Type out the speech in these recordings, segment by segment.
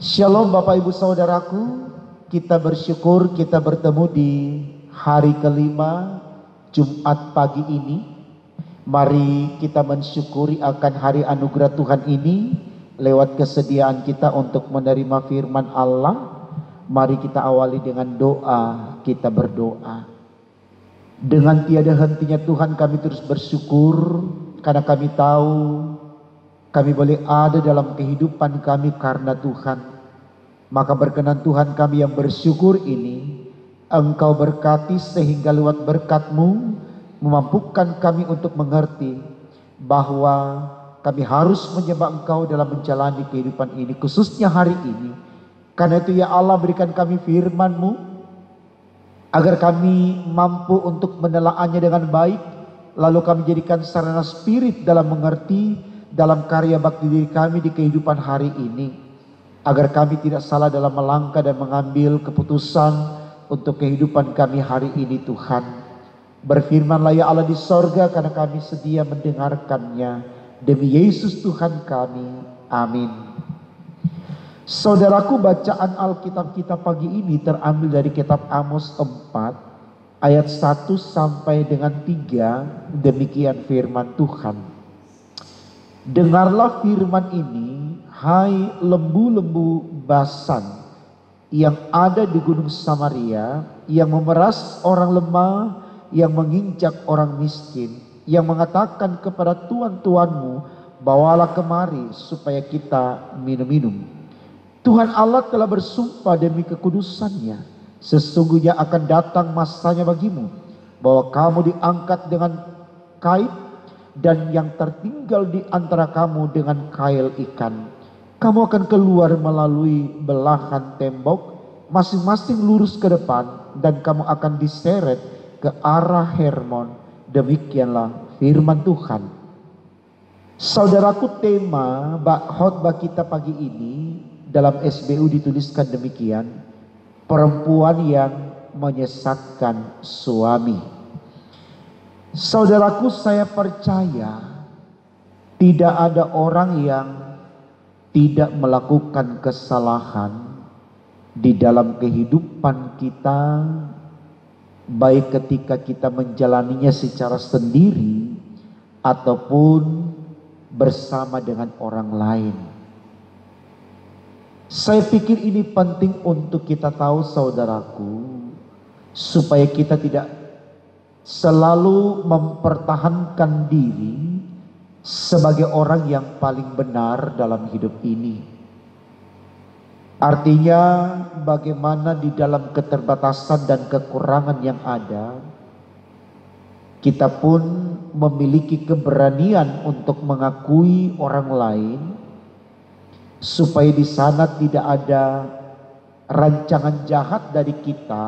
Shalom Bapak Ibu Saudaraku, kita bersyukur kita bertemu di hari kelima Jumat pagi ini. Mari kita mensyukuri akan hari anugerah Tuhan ini lewat kesediaan kita untuk menerima firman Allah. Mari kita awali dengan doa, kita berdoa. Dengan tiada hentinya Tuhan kami terus bersyukur karena kami tahu kami boleh ada dalam kehidupan kami karena Tuhan. Maka berkenan Tuhan kami yang bersyukur ini, Engkau berkati sehingga lewat berkat-Mu memampukan kami untuk mengerti bahwa kami harus menyembah Engkau dalam menjalani kehidupan ini, khususnya hari ini. Karena itu ya Allah, berikan kami firman-Mu agar kami mampu untuk menelaahnya dengan baik, lalu kami jadikan sarana spirit dalam mengerti dalam karya bakti diri kami di kehidupan hari ini, agar kami tidak salah dalam melangkah dan mengambil keputusan untuk kehidupan kami hari ini. Tuhan, berfirmanlah ya Allah di sorga, karena kami sedia mendengarkannya. Demi Yesus Tuhan kami, amin. Saudaraku, bacaan Alkitab kita pagi ini terambil dari kitab Amos 4 ayat 1 sampai dengan 3. Demikian firman Tuhan. Dengarlah firman ini, hai lembu-lembu Basan yang ada di gunung Samaria, yang memeras orang lemah, yang menginjak orang miskin, yang mengatakan kepada tuan-tuanmu, bawalah kemari supaya kita minum-minum. Tuhan Allah telah bersumpah demi kekudusannya, sesungguhnya akan datang masanya bagimu, bahwa kamu diangkat dengan kait, dan yang tertinggal di antara kamu dengan kail ikan. Kamu akan keluar melalui belahan tembok, masing-masing lurus ke depan, dan kamu akan diseret ke arah Hermon. Demikianlah firman Tuhan. Saudaraku, tema khotbah kita pagi ini dalam SBU dituliskan demikian: perempuan yang menyesatkan suami. Saudaraku, saya percaya tidak ada orang yang tidak melakukan kesalahan di dalam kehidupan kita, baik ketika kita menjalaninya secara sendiri ataupun bersama dengan orang lain. Saya pikir ini penting untuk kita tahu, saudaraku, supaya kita tidak selalu mempertahankan diri sebagai orang yang paling benar dalam hidup ini. Artinya, bagaimana di dalam keterbatasan dan kekurangan yang ada, kita pun memiliki keberanian untuk mengakui orang lain, supaya di sana tidak ada rancangan jahat dari kita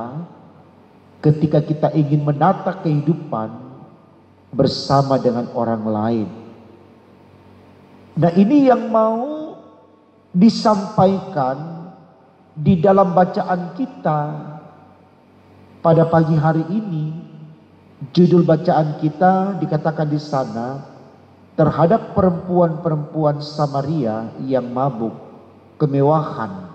ketika kita ingin menata kehidupan bersama dengan orang lain. Nah, ini yang mau disampaikan di dalam bacaan kita pada pagi hari ini. Judul bacaan kita dikatakan di sana, terhadap perempuan-perempuan Samaria yang mabuk kemewahan.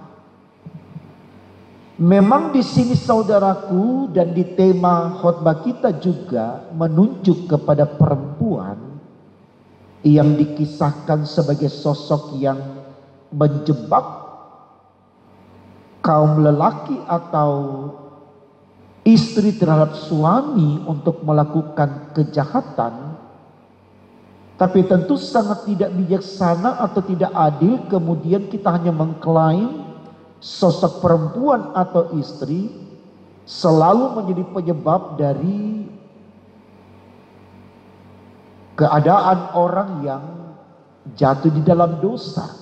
Memang di sini, saudaraku, dan di tema khotbah kita juga menunjuk kepada perempuan yang dikisahkan sebagai sosok yang menjebak kaum lelaki atau istri terhadap suami untuk melakukan kejahatan. Tapi tentu sangat tidak bijaksana atau tidak adil kemudian kita hanya mengklaim sosok perempuan atau istri selalu menjadi penyebab dari keadaan orang yang jatuh di dalam dosa.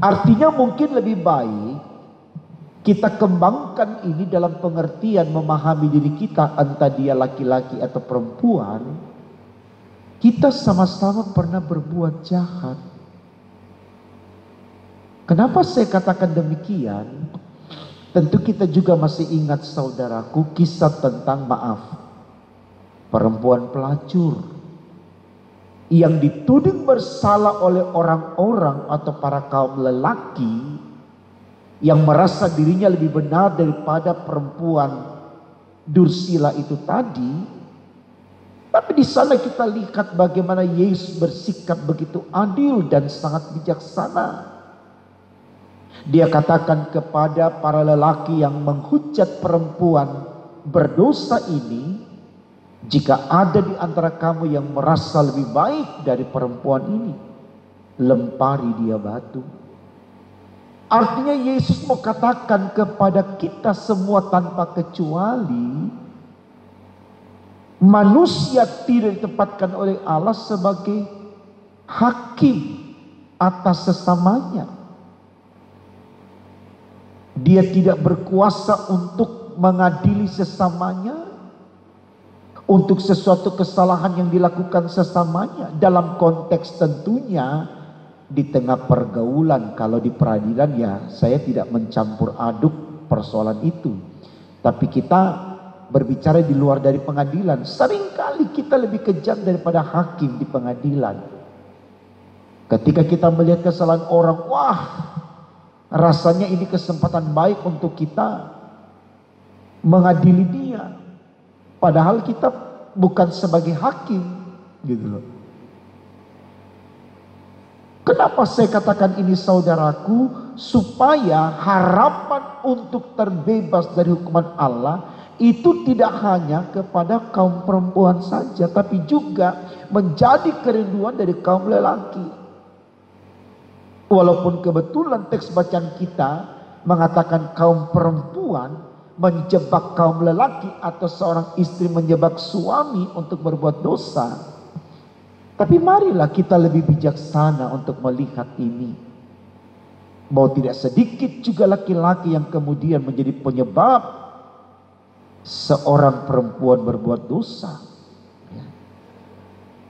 Artinya mungkin lebih baik kita kembangkan ini dalam pengertian memahami diri kita, entah dia laki-laki atau perempuan. Kita sama-sama pernah berbuat jahat. Kenapa saya katakan demikian? Tentu kita juga masih ingat, saudaraku, kisah tentang perempuan pelacur. yang dituding bersalah oleh orang-orang atau para kaum lelaki yang merasa dirinya lebih benar daripada perempuan Dursila itu tadi. Tapi di sana kita lihat bagaimana Yesus bersikap begitu adil dan sangat bijaksana. Dia katakan kepada para lelaki yang menghujat perempuan berdosa ini, jika ada di antara kamu yang merasa lebih baik dari perempuan ini, lempari dia batu. Artinya Yesus mau katakan kepada kita semua tanpa kecuali, manusia tidak ditempatkan oleh Allah sebagai hakim atas sesamanya. Dia tidak berkuasa untuk mengadili sesamanya, untuk sesuatu kesalahan yang dilakukan sesamanya. Dalam konteks tentunya di tengah pergaulan, kalau di peradilan ya saya tidak mencampur aduk persoalan itu. Tapi kita berbicara di luar dari pengadilan. Seringkali kita lebih kejam daripada hakim di pengadilan. Ketika kita melihat kesalahan orang, wah, rasanya ini kesempatan baik untuk kita mengadili dia. Padahal kita bukan sebagai hakim, gitu loh. Kenapa saya katakan ini saudaraku? Supaya harapan untuk terbebas dari hukuman Allah itu tidak hanya kepada kaum perempuan saja, tapi juga menjadi kerinduan dari kaum lelaki. Walaupun kebetulan teks bacaan kita mengatakan kaum perempuan menjebak kaum lelaki atau seorang istri menjebak suami untuk berbuat dosa. Tapi marilah kita lebih bijaksana untuk melihat ini. Bahwa tidak sedikit juga laki-laki yang kemudian menjadi penyebab seorang perempuan berbuat dosa.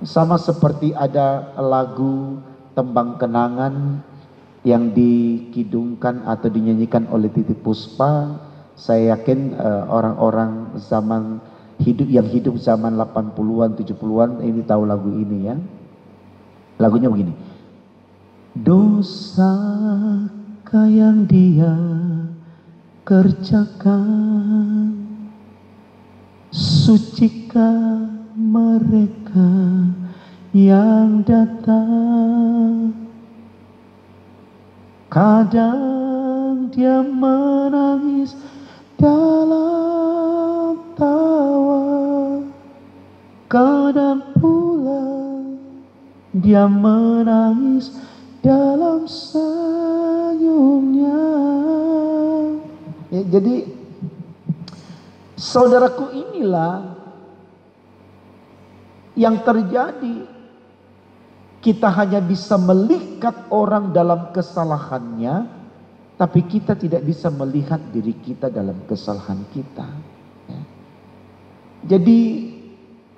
Sama seperti ada lagu Tembang Kenangan yang dikidungkan atau dinyanyikan oleh Titiek Puspa. Saya yakin orang-orang zaman yang hidup zaman 80-an 70-an ini tahu lagu ini ya. Lagunya begini. Dosakah yang dia kerjakan, sucikah mereka yang datang? Kadang dia menangis dalam tawa, kadang pula dia menangis dalam senyumnya. Ya, jadi saudaraku, inilah yang terjadi. Kita hanya bisa melihat orang dalam kesalahannya, tapi kita tidak bisa melihat diri kita dalam kesalahan kita. Jadi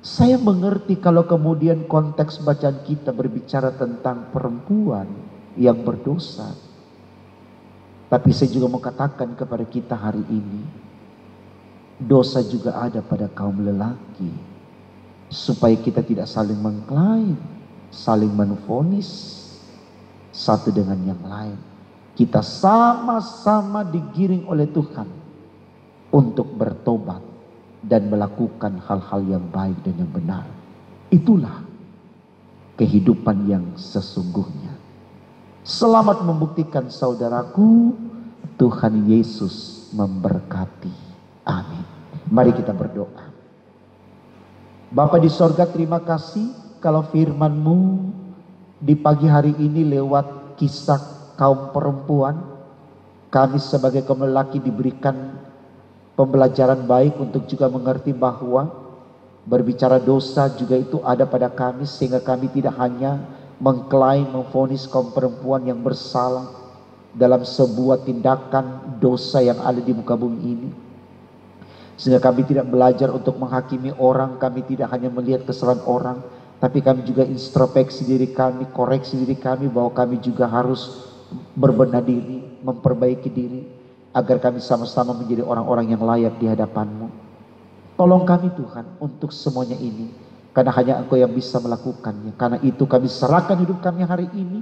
saya mengerti kalau kemudian konteks bacaan kita berbicara tentang perempuan yang berdosa. Tapi saya juga mau katakan kepada kita hari ini, dosa juga ada pada kaum lelaki. Supaya kita tidak saling mengklaim, saling menvonis satu dengan yang lain. Kita sama-sama digiring oleh Tuhan untuk bertobat dan melakukan hal-hal yang baik dan yang benar. Itulah kehidupan yang sesungguhnya. Selamat membuktikan saudaraku, Tuhan Yesus memberkati. Amin. Mari kita berdoa. Bapa di sorga, terima kasih kalau firman-Mu di pagi hari ini lewat kisah kaum perempuan, kami sebagai kaum lelaki diberikan pembelajaran baik untuk juga mengerti bahwa berbicara dosa juga itu ada pada kami, sehingga kami tidak hanya mengklaim, memvonis kaum perempuan yang bersalah dalam sebuah tindakan dosa yang ada di muka bumi ini. Sehingga kami tidak belajar untuk menghakimi orang, kami tidak hanya melihat kesalahan orang, tapi kami juga introspeksi diri kami, koreksi diri kami bahwa kami juga harus berbenah diri, memperbaiki diri, agar kami sama-sama menjadi orang-orang yang layak di hadapan-Mu. Tolong kami Tuhan untuk semuanya ini, Karena hanya Engkau yang bisa melakukannya. Karena itu kami serahkan hidup kami hari ini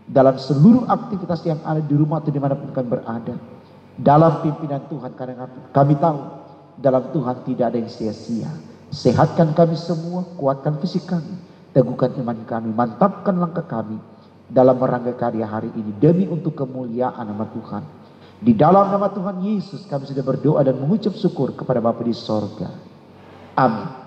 dalam seluruh aktivitas yang ada di rumah atau dimanapun kami berada. Dalam pimpinan Tuhan, karena kami tahu dalam Tuhan tidak ada yang sia-sia. Sehatkan kami semua, kuatkan fisik kami, teguhkan iman kami, mantapkan langkah kami dalam merangkai karya hari ini demi untuk kemuliaan nama Tuhan. Di dalam nama Tuhan Yesus kami sudah berdoa dan mengucap syukur kepada Bapa di sorga. Amin.